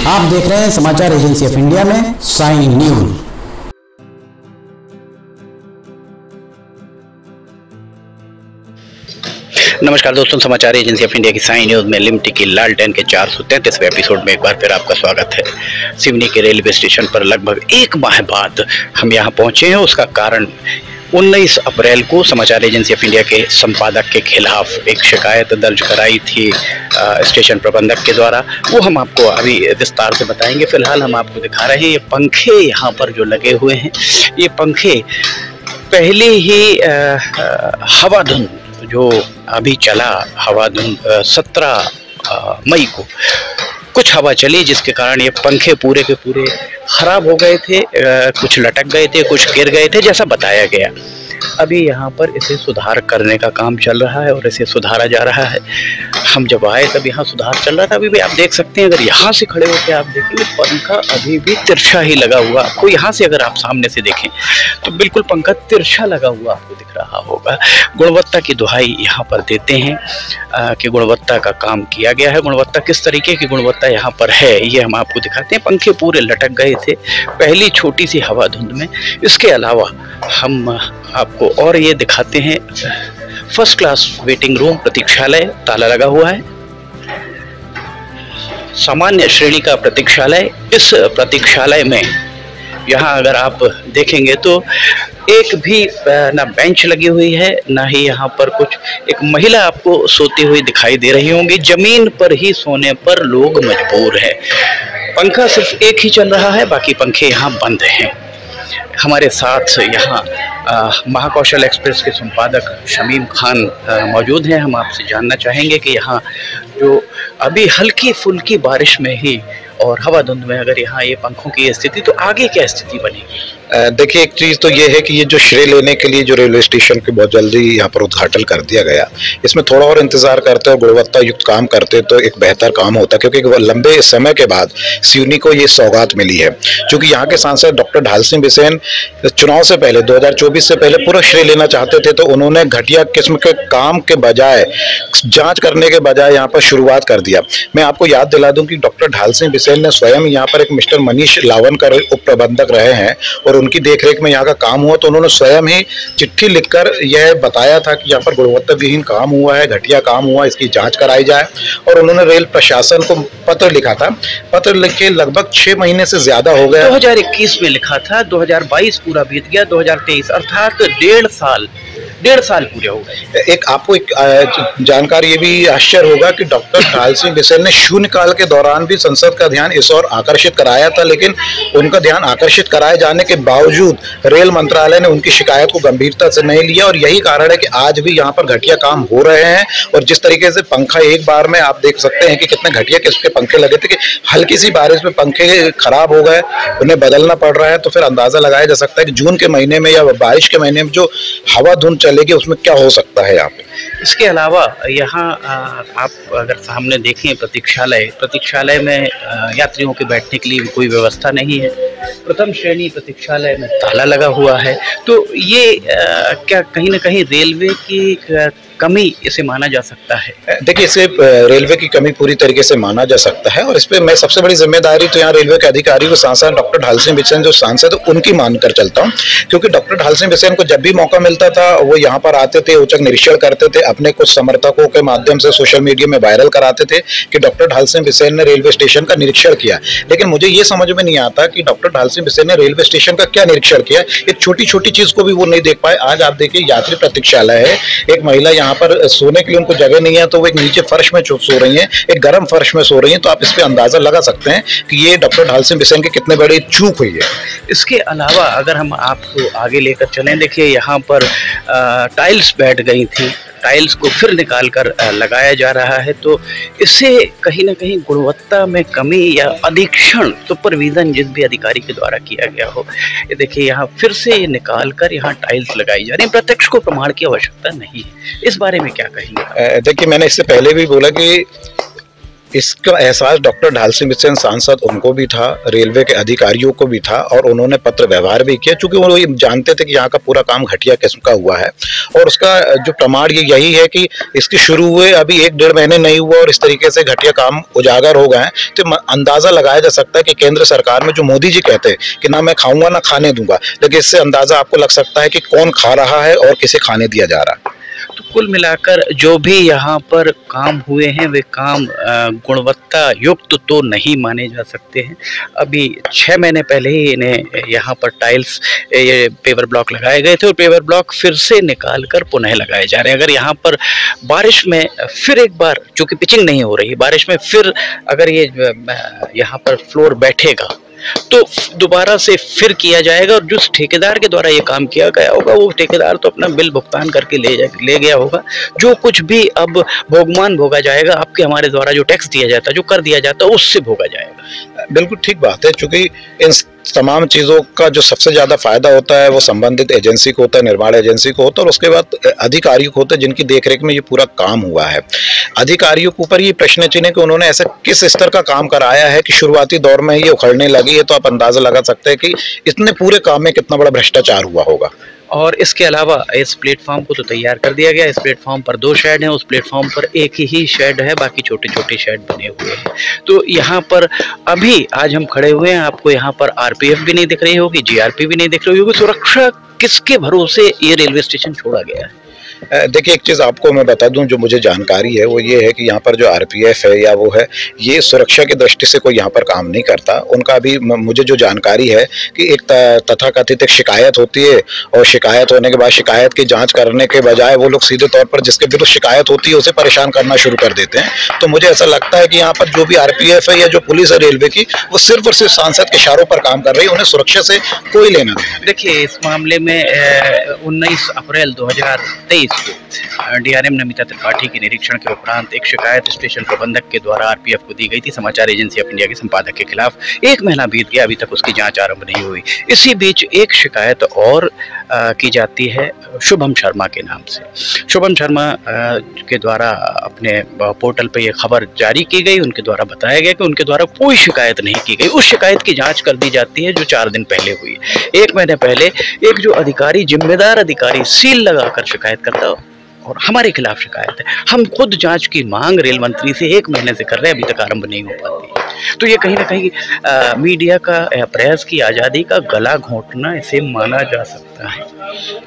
आप देख रहे हैं समाचार एजेंसी ऑफ इंडिया में साइन न्यूज। नमस्कार दोस्तों, समाचार एजेंसी ऑफ इंडिया की साइन न्यूज में लिमटी की लालटेन के 433वें एपिसोड में एक बार फिर आपका स्वागत है। सिवनी के रेलवे स्टेशन पर लगभग एक माह बाद हम यहां पहुंचे हैं। उसका कारण 19 अप्रैल को समाचार एजेंसी ऑफ इंडिया के संपादक के खिलाफ एक शिकायत दर्ज कराई थी स्टेशन प्रबंधक के द्वारा। वो हम आपको अभी विस्तार से बताएंगे। फिलहाल हम आपको दिखा रहे हैं ये पंखे यहाँ पर जो लगे हुए हैं। ये पंखे पहले ही हवा धुंध जो अभी चला, हवा धुंध 17 मई को कुछ हवा चली, जिसके कारण ये पंखे पूरे के पूरे खराब हो गए थे। कुछ लटक गए थे, कुछ गिर गए थे जैसा बताया गया। अभी यहाँ पर इसे सुधार करने का काम चल रहा है और इसे सुधारा जा रहा है। हम जब आए तब यहाँ सुधार चल रहा था। अभी भी आप देख सकते हैं, अगर यहाँ से खड़े होकर आप देखेंगे पंखा अभी भी तिरछा ही लगा हुआ। आपको यहाँ से अगर आप सामने से देखें तो बिल्कुल पंखा तिरछा लगा हुआ आपको दिख रहा होगा। गुणवत्ता की दुहाई यहाँ पर देते हैं कि गुणवत्ता का काम किया गया है। गुणवत्ता किस तरीके की गुणवत्ता यहाँ पर है ये हम आपको दिखाते हैं। पंखे पूरे लटक गए थे पहली छोटी सी हवा धुंध में। इसके अलावा हम आपको और ये दिखाते हैं, फर्स्ट क्लास वेटिंग रूम प्रतीक्षालय ताला लगा हुआ है। सामान्य श्रेणी का प्रतीक्षालय। इस प्रतीक्षालय में यहाँ अगर आप देखेंगे तो एक भी ना बेंच लगी हुई है, ना ही यहाँ पर कुछ। एक महिला आपको सोती हुई दिखाई दे रही होंगी। जमीन पर ही सोने पर लोग मजबूर हैं। पंखा सिर्फ एक ही चल रहा है, बाकी पंखे यहाँ बंद हैं। हमारे साथ यहाँ महाकौशल एक्सप्रेस के संपादक शमीम खान मौजूद हैं। हम आपसे जानना चाहेंगे कि यहाँ जो अभी हल्की फुल्की बारिश में ही और हवा धुंध में अगर यहाँ ये पंखों की स्थिति, तो आगे क्या स्थिति बनेगी? देखिए, एक चीज़ तो ये है कि ये जो श्रेय लेने के लिए जो रेलवे स्टेशन के बहुत जल्दी यहाँ पर उद्घाटन कर दिया गया, इसमें थोड़ा और इंतजार करते और गुणवत्ता युक्त काम करते तो एक बेहतर काम होता, क्योंकि लंबे समय के बाद सिवनी को ये सौगात मिली है। क्योंकि यहाँ के सांसद डॉक्टर ढाल सिंह बिसेन चुनाव से पहले 2024 से पहले पूरा श्रेय लेना चाहते थे, तो उन्होंने घटिया किस्म के काम के बजाय, जाँच करने के बजाय यहाँ पर शुरुआत कर दिया। मैं आपको याद दिला दूँ कि डॉक्टर ढाल सिंह बिसेन ने स्वयं यहाँ पर एक मिस्टर मनीष लावनकर उप प्रबंधक रहे हैं और उनकी देखरेख में यहाँ का काम हुआ। तो उन्होंने स्वयं ही चिट्ठी लिखकर यह बताया था कि यहाँ पर गुणवत्ता विहीन काम हुआ है, घटिया काम हुआ, इसकी जांच कराई जाए। और उन्होंने रेल प्रशासन को पत्र लिखा था। पत्र लिख के लगभग 6 महीने से ज्यादा हो गया। 2021 में लिखा था, 2022 पूरा बीत गया, 2023 अर्थात 1.5 साल पूरे हो गए। एक आपको एक जानकारी ये भी आश्चर्य होगा कि डॉक्टर ढाल सिंह बिसेन ने शून्यकाल के दौरान भी संसद का ध्यान इस ओर आकर्षित कराया था, लेकिन उनका ध्यान आकर्षित कराए जाने के बावजूद रेल मंत्रालय ने उनकी शिकायत को गंभीरता से नहीं लिया। और यही कारण है कि आज भी यहाँ पर घटिया काम हो रहे हैं। और जिस तरीके से पंखा एक बार में आप देख सकते हैं कि कितने घटिया किस्म के पंखे लगे थे कि हल्की सी बारिश में पंखे खराब हो गए, उन्हें बदलना पड़ रहा है। तो फिर अंदाजा लगाया जा सकता है कि जून के महीने में या बारिश के महीने में जो हवा धुंध चलेगी उसमें क्या हो सकता है यहाँ पे। इसके अलावा यहाँ आप अगर सामने देखें प्रतीक्षालय में यात्रियों के बैठने के लिए कोई व्यवस्था नहीं है। प्रथम श्रेणी प्रतीक्षालय में ताला लगा हुआ है। तो ये क्या कहीं ना कहीं रेलवे की कमी इसे माना जा सकता है? देखिए, इसे रेलवे की कमी पूरी तरीके से माना जा सकता है। और इस पे मैं सबसे बड़ी जिम्मेदारी तो यहाँ रेलवे के अधिकारी को सांसद डॉक्टर ढाल सिंह बिसेन जो सांसद है उनकी मानकर चलता हूँ। क्योंकि डॉक्टर ढाल सिंह बिसेन को जब भी मौका मिलता था वो यहाँ पर आते थे, औचक निरीक्षण करते थे, अपने कुछ समर्थकों के माध्यम से सोशल मीडिया में वायरल कराते थे कि डॉक्टर ढाल सिंह बिसेन ने रेलवे स्टेशन का निरीक्षण किया। लेकिन मुझे ये समझ में नहीं आता कि डॉक्टर ढाल सिंह बिसेन ने रेलवे स्टेशन का क्या निरीक्षण किया। एक छोटी छोटी चीज को भी वो नहीं देख पाए। आज आप देखिए, यात्री प्रतीक्षालय है, एक महिला यहाँ पर सोने के लिए उनको जगह नहीं है, तो वो एक नीचे फर्श में सो रही हैं, एक गर्म फर्श में सो रही हैं। तो आप इस पे अंदाजा लगा सकते हैं कि ये डॉक्टर ढाल सिंह बिसेन की कितने बड़ी चूक हुई है। इसके अलावा अगर हम आपको आगे लेकर चलें, देखिए यहाँ पर टाइल्स बैठ गई थी, टाइल्स को फिर निकाल कर लगाया जा रहा है। तो इससे कहीं ना कहीं गुणवत्ता में कमी या अधीक्षण सुपरविजन जिस भी अधिकारी के द्वारा किया गया हो, ये देखिए यहाँ फिर से निकाल कर यहाँ टाइल्स लगाई जा रही है। प्रत्यक्ष को प्रमाण की आवश्यकता नहीं है। इस बारे में क्या कहेंगे? देखिए, मैंने इससे पहले भी बोला कि इसका एहसास डॉक्टर ढाल सिंह बिसेन सांसद उनको भी था, रेलवे के अधिकारियों को भी था, और उन्होंने पत्र व्यवहार भी किया, क्योंकि वो ये जानते थे कि यहाँ का पूरा काम घटिया किस्म का हुआ है। और उसका जो प्रमाण यही है कि इसकी शुरू हुए अभी 1-1.5 महीने नहीं हुआ और इस तरीके से घटिया काम उजागर हो गए हैं। तो अंदाजा लगाया जा सकता है कि केंद्र सरकार में जो मोदी जी कहते हैं कि ना मैं खाऊंगा ना खाने दूंगा, लेकिन इससे अंदाजा आपको लग सकता है कि कौन खा रहा है और किसे खाने दिया जा रहा है। तो कुल मिलाकर जो भी यहाँ पर काम हुए हैं वे काम गुणवत्ता युक्त तो नहीं माने जा सकते हैं। अभी 6 महीने पहले ही इन्हें यहाँ पर टाइल्स ये पेवर ब्लॉक लगाए गए थे और पेवर ब्लॉक फिर से निकाल कर पुनः लगाए जा रहे हैं। अगर यहाँ पर बारिश में फिर एक बार, चूँकि पिचिंग नहीं हो रही, बारिश में फिर अगर ये यहाँ पर फ्लोर बैठेगा तो दोबारा से फिर किया जाएगा। और जिस ठेकेदार के द्वारा ये काम किया गया होगा वो ठेकेदार तो अपना बिल भुगतान करके ले गया होगा। जो कुछ भी अब भोगमान भोगा जाएगा, आपके हमारे द्वारा जो टैक्स दिया जाता है, जो कर दिया जाता है, उससे भोगा जाएगा। बिल्कुल ठीक बात है, क्योंकि इन तमाम चीज़ों का जो सबसे ज़्यादा फायदा होता है वो संबंधित एजेंसी को होता है, निर्माण एजेंसी को होता है, और उसके बाद अधिकारियों को होता है जिनकी देखरेख में ये पूरा काम हुआ है। अधिकारियों के ऊपर ये प्रश्न चिन्ह कि उन्होंने ऐसा किस स्तर का काम कराया है कि शुरुआती दौर में ये उखड़ने लगी है। तो आप अंदाजा लगा सकते हैं कि इतने पूरे काम में कितना बड़ा भ्रष्टाचार हुआ होगा। और इसके अलावा इस प्लेटफॉर्म को तो तैयार कर दिया गया। इस प्लेटफॉर्म पर 2 शेड हैं, उस प्लेटफॉर्म पर एक ही शेड है, बाकी छोटे छोटे शेड बने हुए हैं। तो यहाँ पर अभी आज हम खड़े हुए हैं, आपको यहाँ पर आरपीएफ भी नहीं दिख रही होगी, जीआरपी भी नहीं दिख रही होगी। सुरक्षा किसके भरोसे ये रेलवे स्टेशन छोड़ा गया है? देखिए, एक चीज़ आपको मैं बता दूं, जो मुझे जानकारी है वो ये है कि यहाँ पर जो आरपीएफ है या वो है, ये सुरक्षा की दृष्टि से कोई यहाँ पर काम नहीं करता। उनका अभी मुझे जो जानकारी है कि एक तथाकथित एक शिकायत होती है और शिकायत होने के बाद शिकायत की जांच करने के बजाय वो लोग सीधे तौर पर जिसके विरुद्ध शिकायत होती है उसे परेशान करना शुरू कर देते हैं। तो मुझे ऐसा लगता है कि यहाँ पर जो भी आरपीएफ है या जो पुलिस है रेलवे की, वो सिर्फ और सिर्फ सांसद के इशारों पर काम कर रही है, उन्हें सुरक्षा से कोई लेना देना। देखिए, इस मामले में 19 अप्रैल 2023 डीआरएम नमिता त्रिपाठी के निरीक्षण के उपरांत एक शिकायत स्टेशन प्रबंधक के द्वारा आरपीएफ को दी गई थी समाचार एजेंसी ऑफ इंडिया के संपादक के खिलाफ। 1 महीना बीत गया, अभी तक उसकी जांच आरंभ नहीं हुई। इसी बीच एक शिकायत और की जाती है शुभम शर्मा के नाम से। शुभम शर्मा के द्वारा अपने पोर्टल पर यह खबर जारी की गई, उनके द्वारा बताया गया कि उनके द्वारा कोई शिकायत नहीं की गई। उस शिकायत की जांच कर दी जाती है जो 4 दिन पहले हुई। 1 महीने पहले एक जो अधिकारी, जिम्मेदार अधिकारी, सील लगाकर शिकायत करता और हमारे खिलाफ शिकायत है। हम खुद जांच की मांग रेल मंत्री से 1 महीने से कर रहे हैं, अभी तक आरंभ नहीं हो पाती। तो ये कहीं ना कहीं मीडिया का, प्रेस की आज़ादी का गला घोंटना इसे माना जा सकता है।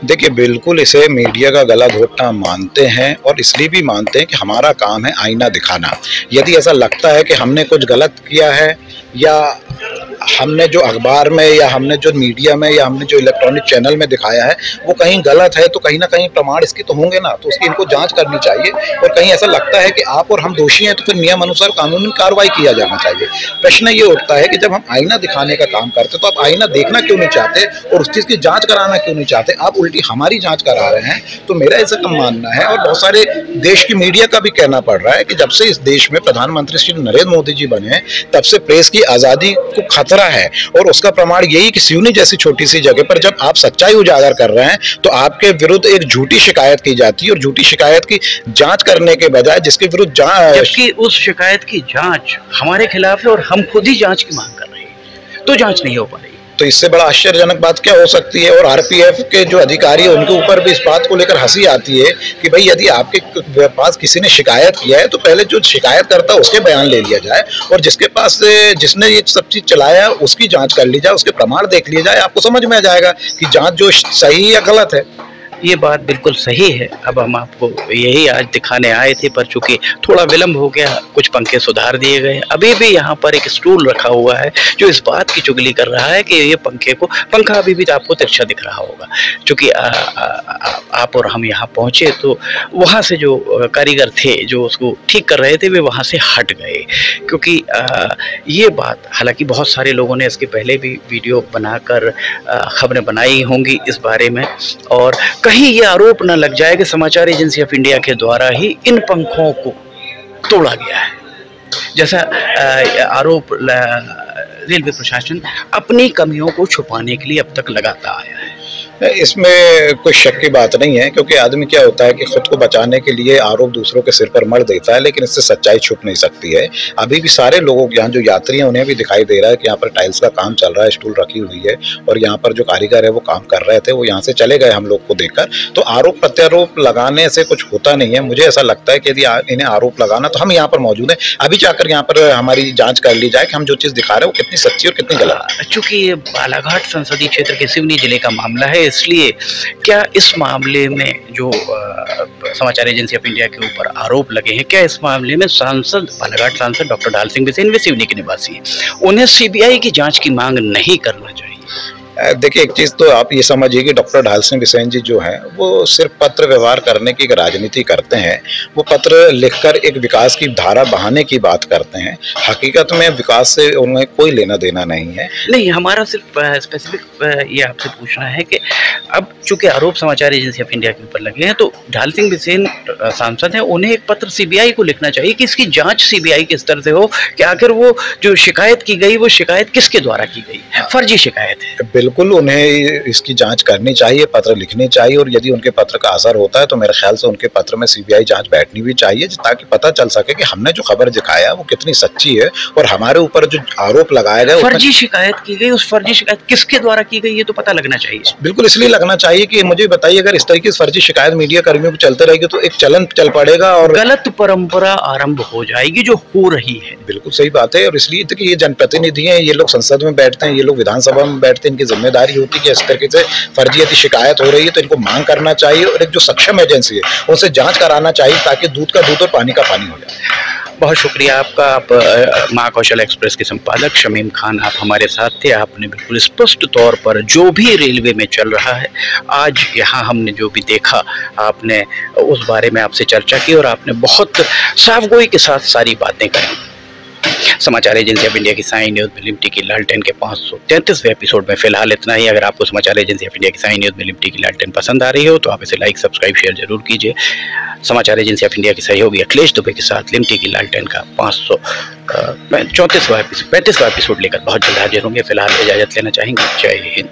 देखिए, बिल्कुल इसे मीडिया का गला घोंटना मानते हैं, और इसलिए भी मानते हैं कि हमारा काम है आईना दिखाना। यदि ऐसा लगता है कि हमने कुछ गलत किया है, या हमने जो अखबार में या हमने जो मीडिया में या हमने जो इलेक्ट्रॉनिक चैनल में दिखाया है वो कहीं गलत है, तो कहीं ना कहीं प्रमाण इसके तो होंगे ना, तो उसकी इनको जांच करनी चाहिए। और कहीं ऐसा लगता है कि आप और हम दोषी हैं तो फिर नियम अनुसार कानूनी कार्रवाई किया जाना चाहिए। प्रश्न ये उठता है कि जब हम आईना दिखाने का काम करते तो आप आईना देखना क्यों नहीं चाहते और उस चीज़ की जाँच कराना क्यों नहीं चाहते? आप उल्टी हमारी जाँच करा रहे हैं। तो मेरा ऐसा कम मानना है, और बहुत सारे देश की मीडिया का भी कहना पड़ रहा है कि जब से इस देश में प्रधानमंत्री श्री नरेंद्र मोदी जी बने तब से प्रेस की आज़ादी को खतरा है। और उसका प्रमाण यही कि सिवनी जैसी छोटी सी जगह पर जब आप सच्चाई उजागर कर रहे हैं तो आपके विरुद्ध एक झूठी शिकायत की जाती है, और झूठी शिकायत की जांच करने के बजाय जिसके विरुद्ध जबकि उस शिकायत की जांच हमारे खिलाफ है और हम खुद ही जांच की मांग कर रहे हैं, तो जांच नहीं हो पा रही। तो इससे बड़ा आश्चर्यजनक बात क्या हो सकती है? और आरपीएफ के जो अधिकारी है उनके ऊपर भी इस बात को लेकर हंसी आती है कि भाई यदि आपके पास किसी ने शिकायत किया है तो पहले जो शिकायत करता है उसके बयान ले लिया जाए, और जिसके पास जिसने ये सब चीज चलाया उसकी जांच कर ली जाए, उसके प्रमाण देख लिए जाए। आपको समझ में आ जाएगा कि जांच जो सही या गलत है। ये बात बिल्कुल सही है। अब हम आपको यही आज दिखाने आए थे, पर चूंकि थोड़ा विलम्ब हो गया, कुछ पंखे सुधार दिए गए। अभी भी यहाँ पर एक स्टूल रखा हुआ है जो इस बात की चुगली कर रहा है कि ये पंखा अभी भी आपको तिरछा दिख रहा होगा। चूंकि आप और हम यहाँ पहुँचे तो वहाँ से जो कारीगर थे जो उसको ठीक कर रहे थे वे वहाँ से हट गए, क्योंकि ये बात, हालांकि बहुत सारे लोगों ने इसके पहले भी वीडियो बनाकर खबरें बनाई होंगी इस बारे में, और कहीं ये आरोप न लग जाए कि समाचार एजेंसी ऑफ इंडिया के द्वारा ही इन पंखों को तोड़ा गया है, जैसा आरोप रेलवे प्रशासन अपनी कमियों को छुपाने के लिए अब तक लगाता आया है। इसमें कोई शक की बात नहीं है, क्योंकि आदमी क्या होता है कि खुद को बचाने के लिए आरोप दूसरों के सिर पर मढ़ देता है, लेकिन इससे सच्चाई छुप नहीं सकती है। अभी भी सारे लोगों यहाँ जो यात्री हैं उन्हें भी दिखाई दे रहा है कि यहाँ पर टाइल्स का काम चल रहा है, स्टूल रखी हुई है और यहाँ पर जो कारीगर है वो काम कर रहे थे, वो यहाँ से चले गए हम लोग को देखकर। तो आरोप प्रत्यारोप लगाने से कुछ होता नहीं है। मुझे ऐसा लगता है कि यदि इन्हें आरोप लगाना, तो हम यहाँ पर मौजूद हैं, अभी जाकर यहाँ पर हमारी जाँच कर ली जाए कि हम जो चीज़ दिखा रहे हैं वो कितनी सच्ची और कितनी गलत है। चूंकि ये बालाघाट संसदीय क्षेत्र के सिवनी जिले का मामला है, इसलिए क्या इस मामले में जो समाचार एजेंसी ऑफ इंडिया के ऊपर आरोप लगे हैं, क्या इस मामले में बालाघाट सांसद डॉक्टर ढाल सिंह बिसेन वे सिवनी के निवासी हैं, उन्हें सीबीआई की जांच की मांग नहीं करना चाहिए? देखिए, एक चीज़ तो आप ये समझिए कि डॉक्टर ढाल सिंह बिसेन जी जो हैं वो सिर्फ पत्र व्यवहार करने की राजनीति करते हैं। वो पत्र लिखकर एक विकास की धारा बहाने की बात करते हैं। हकीकत में विकास से उन्हें कोई लेना देना नहीं है। नहीं, हमारा सिर्फ स्पेसिफिक ये आपसे पूछना है कि अब चूंकि आरोप समाचार एजेंसी ऑफ इंडिया के ऊपर लगे हैं, तो ढाल सिंह बिसेन सांसद हैं, उन्हें एक पत्र सीबीआई को लिखना चाहिए कि इसकी जाँच सीबीआई के स्तर से हो कि आखिर वो जो शिकायत की गई वो शिकायत किसके द्वारा की गई, फर्जी शिकायत है। बिल्कुल उन्हें इसकी जांच करनी चाहिए, पत्र लिखने चाहिए, और यदि उनके पत्र का असर होता है तो मेरे ख्याल से उनके पत्र में सीबीआई जांच बैठनी भी चाहिए, ताकि पता चल सके कि हमने जो खबर दिखाया वो कितनी सच्ची है और हमारे ऊपर जो आरोप लगाया गया, फर्जी शिकायत की गई, उस फर्जी शिकायत किसके द्वारा की गई ये तो पता लगना चाहिए। बिल्कुल इसलिए लगना चाहिए कि मुझे बताइए, अगर इस तरीके से फर्जी शिकायत मीडिया कर्मियों को चलते रहेगी तो एक चलन चल पड़ेगा और गलत परंपरा आरंभ हो जाएगी जो हो रही है। बिल्कुल सही बात है। और इसलिए तो कि ये जनप्रतिनिधि हैं, ये लोग संसद में बैठते हैं, ये लोग विधानसभा में बैठते हैं, इनकी जिम्मेदारी होती है कि इस तरीके से फर्जियती शिकायत हो रही है तो इनको मांग करना चाहिए और एक जो सक्षम एजेंसी है उनसे जांच कराना चाहिए, ताकि दूध का दूध और पानी का पानी हो जाए। बहुत शुक्रिया आपका। आप महाकौशल एक्सप्रेस के संपादक शमीम खान, आप हमारे साथ थे। आपने बिल्कुल स्पष्ट तौर पर जो भी रेलवे में चल रहा है, आज यहाँ हमने जो भी देखा, आपने उस बारे में आपसे चर्चा की और आपने बहुत साफगोई के साथ सारी बातें कही। समाचार एजेंसी ऑफ इंडिया की साई न्यूज़ में लिमटी की लालटेन के 533वें एपिसोड में फिलहाल इतना ही। अगर आपको समाचार एजेंसी ऑफ इंडिया की साई न्यूज़ में लिमटी की लालटेन पसंद आ रही हो तो आप इसे लाइक, सब्सक्राइब, शेयर जरूर कीजिए। समाचार एजेंसी ऑफ इंडिया के सहयोगी अखिलेश दुबे के साथ लिमटी की लालटेन का 534वां 35वां एपिसोड लेकर बहुत जल्द हाजिर होंगे। फिलहाल इजाजत लेना चाहेंगे। जय हिंद।